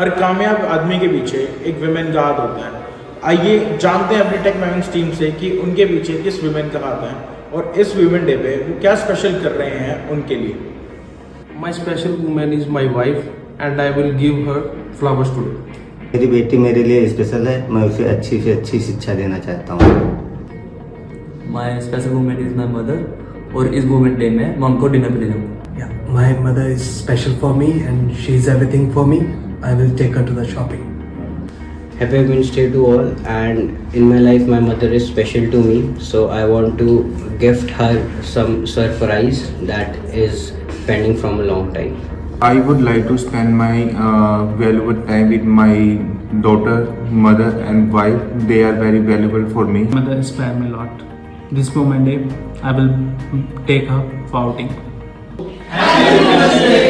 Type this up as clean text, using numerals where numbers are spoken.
हर कामयाब आदमी के पीछे एक विमेन का हाथ होता है। आइए जानते हैं अपनी टेक मेवेंस टीम से कि उनके पीछे किस विमेन का हाथ है और इस विमेन डे पे वो क्या स्पेशल कर रहे हैं उनके लिए। My special woman is my wife and I will give her flowers today. मेरी बेटी मेरे लिए स्पेशल है, मैं उसे अच्छी से अच्छी शिक्षा देना चाहता हूँ। My special woman is my mother और इस वुमेन डे में मैं उनको डिनर पे ले जाऊँगा। Yeah, my mother is special for me and she is everything for me. I will take her to the shopping. Happy Women's Day to all, and in my life my mother is special to me, so I want to gift her some surprise that is pending from a long time. I would like to spend my valuable time with my daughter, mother and wife. They are very valuable for me. Mother inspires me a lot. This Women's Day, I will take her for outing. Happy Women's Day!